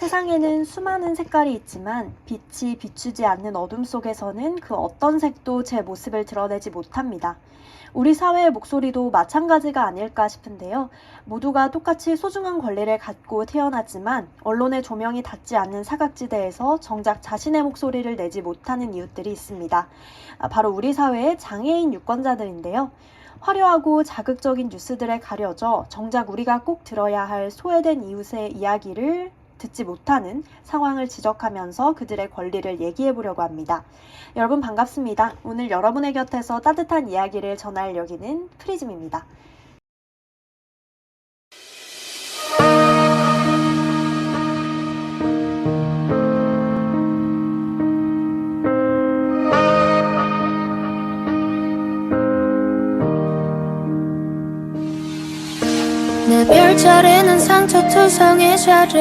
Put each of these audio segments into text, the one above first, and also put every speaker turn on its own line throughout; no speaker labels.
세상에는 수많은 색깔이 있지만 빛이 비추지 않는 어둠 속에서는 그 어떤 색도 제 모습을 드러내지 못합니다. 우리 사회의 목소리도 마찬가지가 아닐까 싶은데요. 모두가 똑같이 소중한 권리를 갖고 태어났지만 언론의 조명이 닿지 않는 사각지대에서 정작 자신의 목소리를 내지 못하는 이웃들이 있습니다. 바로 우리 사회의 장애인 유권자들인데요. 화려하고 자극적인 뉴스들에 가려져 정작 우리가 꼭 들어야 할 소외된 이웃의 이야기를 듣지 못하는 상황을 지적하면서 그들의 권리를 얘기해 보려고 합니다. 여러분 반갑습니다. 오늘 여러분의 곁에서 따뜻한 이야기를 전할 여기는 프리즘입니다.
내 별자리는 상처투성이 자리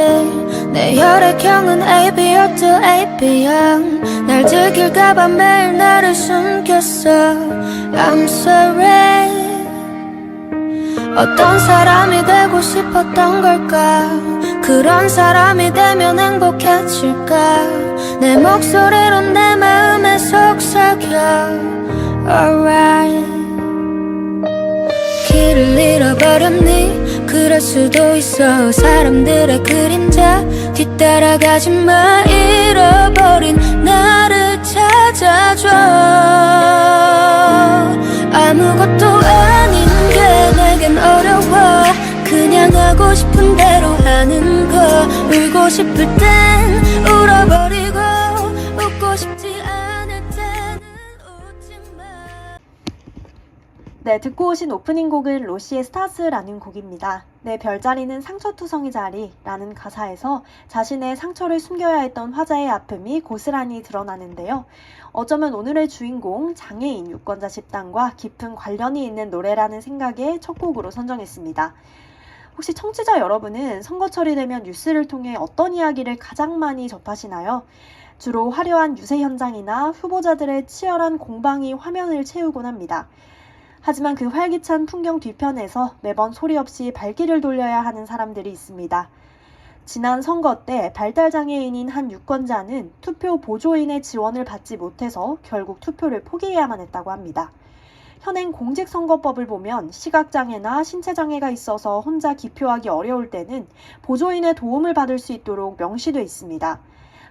내 혈액형은 AB였도 AB형 날 들킬까봐 매일 나를 숨겼어 I'm sorry 어떤 사람이 되고 싶었던 걸까 그런 사람이 되면 행복해질까 내 목소리로 내 마음에 속삭여 Alright 길을 잃어버렸니 그럴 수도 있어 사람들의 그림자 뒤따라가지 마 잃어버린 나를 찾아줘 아무것도 아닌 게 내겐 어려워 그냥 하고 싶은 대로 하는 거 울고 싶을 땐 울어버리고 웃고 싶지 않을 때는 웃지 마.
네, 듣고 오신 오프닝 곡은 로시의 스타스라는 곡입니다. 내 별자리는 상처투성이 자리라는 가사에서 자신의 상처를 숨겨야 했던 화자의 아픔이 고스란히 드러나는데요. 어쩌면 오늘의 주인공 장애인 유권자 집단과 깊은 관련이 있는 노래라는 생각에 첫 곡으로 선정했습니다. 혹시 청취자 여러분은 선거철이 되면 뉴스를 통해 어떤 이야기를 가장 많이 접하시나요? 주로 화려한 유세 현장이나 후보자들의 치열한 공방이 화면을 채우곤 합니다. 하지만 그 활기찬 풍경 뒤편에서 매번 소리 없이 발길을 돌려야 하는 사람들이 있습니다. 지난 선거 때 발달장애인인 한 유권자는 투표 보조인의 지원을 받지 못해서 결국 투표를 포기해야만 했다고 합니다. 현행 공직선거법을 보면 시각장애나 신체장애가 있어서 혼자 기표하기 어려울 때는 보조인의 도움을 받을 수 있도록 명시돼 있습니다.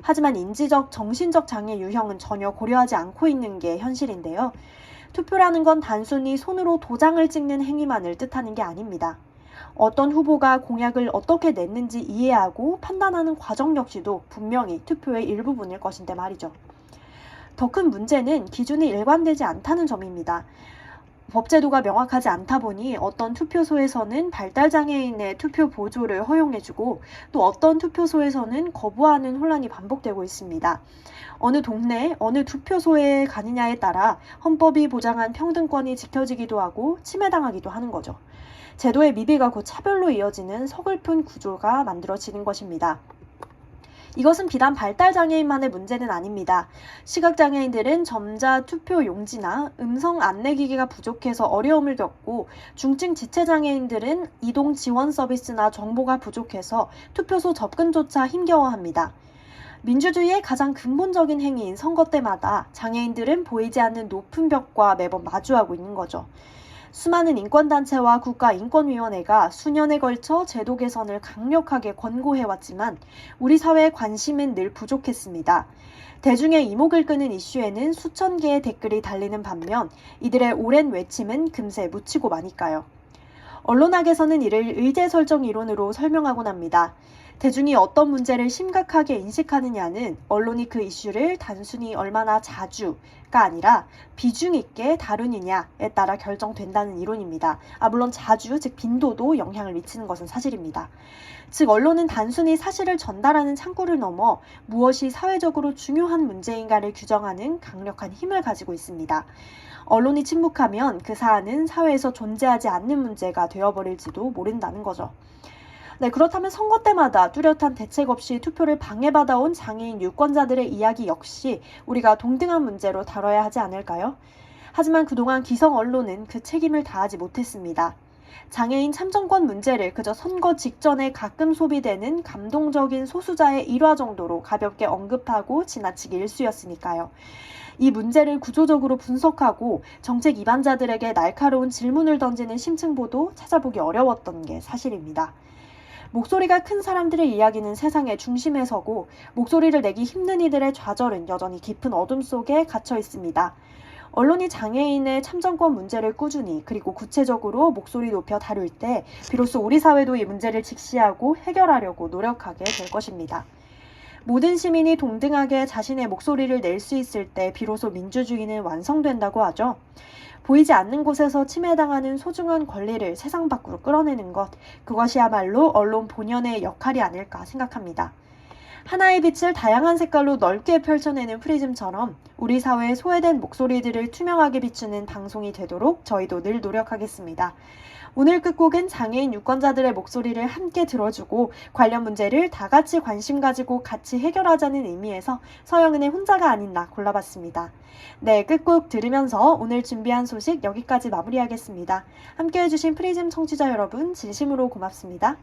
하지만 인지적, 정신적 장애 유형은 전혀 고려하지 않고 있는 게 현실인데요. 투표라는 건 단순히 손으로 도장을 찍는 행위만을 뜻하는 게 아닙니다. 어떤 후보가 공약을 어떻게 냈는지 이해하고 판단하는 과정 역시도 분명히 투표의 일부분일 것인데 말이죠. 더 큰 문제는 기준이 일관되지 않다는 점입니다. 법제도가 명확하지 않다 보니 어떤 투표소에서는 발달장애인의 투표 보조를 허용해주고 또 어떤 투표소에서는 거부하는 혼란이 반복되고 있습니다. 어느 동네, 어느 투표소에 가느냐에 따라 헌법이 보장한 평등권이 지켜지기도 하고 침해당하기도 하는 거죠. 제도의 미비가 곧 차별로 이어지는 서글픈 구조가 만들어지는 것입니다. 이것은 비단 발달장애인만의 문제는 아닙니다. 시각장애인들은 점자 투표 용지나 음성 안내기기가 부족해서 어려움을 겪고 중증 지체장애인들은 이동 지원 서비스나 정보가 부족해서 투표소 접근조차 힘겨워합니다. 민주주의의 가장 근본적인 행위인 선거 때마다 장애인들은 보이지 않는 높은 벽과 매번 마주하고 있는 거죠. 수많은 인권단체와 국가인권위원회가 수년에 걸쳐 제도 개선을 강력하게 권고해왔지만 우리 사회의 관심은 늘 부족했습니다. 대중의 이목을 끄는 이슈에는 수천 개의 댓글이 달리는 반면 이들의 오랜 외침은 금세 묻히고 마니까요. 언론학에서는 이를 의제 설정 이론으로 설명하곤 합니다. 대중이 어떤 문제를 심각하게 인식하느냐는 언론이 그 이슈를 단순히 얼마나 자주가 아니라 비중 있게 다루느냐에 따라 결정된다는 이론입니다. 물론 자주, 즉 빈도도 영향을 미치는 것은 사실입니다. 즉 언론은 단순히 사실을 전달하는 창구를 넘어 무엇이 사회적으로 중요한 문제인가를 규정하는 강력한 힘을 가지고 있습니다. 언론이 침묵하면 그 사안은 사회에서 존재하지 않는 문제가 되어버릴지도 모른다는 거죠. 네, 그렇다면 선거 때마다 뚜렷한 대책 없이 투표를 방해받아온 장애인 유권자들의 이야기 역시 우리가 동등한 문제로 다뤄야 하지 않을까요? 하지만 그동안 기성 언론은 그 책임을 다하지 못했습니다. 장애인 참정권 문제를 그저 선거 직전에 가끔 소비되는 감동적인 소수자의 일화 정도로 가볍게 언급하고 지나치기 일쑤였으니까요. 이 문제를 구조적으로 분석하고 정책 입안자들에게 날카로운 질문을 던지는 심층보도 찾아보기 어려웠던 게 사실입니다. 목소리가 큰 사람들의 이야기는 세상의 중심에 서고 목소리를 내기 힘든 이들의 좌절은 여전히 깊은 어둠 속에 갇혀 있습니다. 언론이 장애인의 참정권 문제를 꾸준히 그리고 구체적으로 목소리 높여 다룰 때 비로소 우리 사회도 이 문제를 직시하고 해결하려고 노력하게 될 것입니다. 모든 시민이 동등하게 자신의 목소리를 낼 수 있을 때 비로소 민주주의는 완성된다고 하죠. 보이지 않는 곳에서 침해당하는 소중한 권리를 세상 밖으로 끌어내는 것, 그것이야말로 언론 본연의 역할이 아닐까 생각합니다. 하나의 빛을 다양한 색깔로 넓게 펼쳐내는 프리즘처럼 우리 사회의 소외된 목소리들을 투명하게 비추는 방송이 되도록 저희도 늘 노력하겠습니다. 오늘 끝곡은 장애인 유권자들의 목소리를 함께 들어주고 관련 문제를 다 같이 관심 가지고 같이 해결하자는 의미에서 서영은의 혼자가 아닌 나 골라봤습니다. 네, 끝곡 들으면서 오늘 준비한 소식 여기까지 마무리하겠습니다. 함께 해주신 프리즘 청취자 여러분 진심으로 고맙습니다.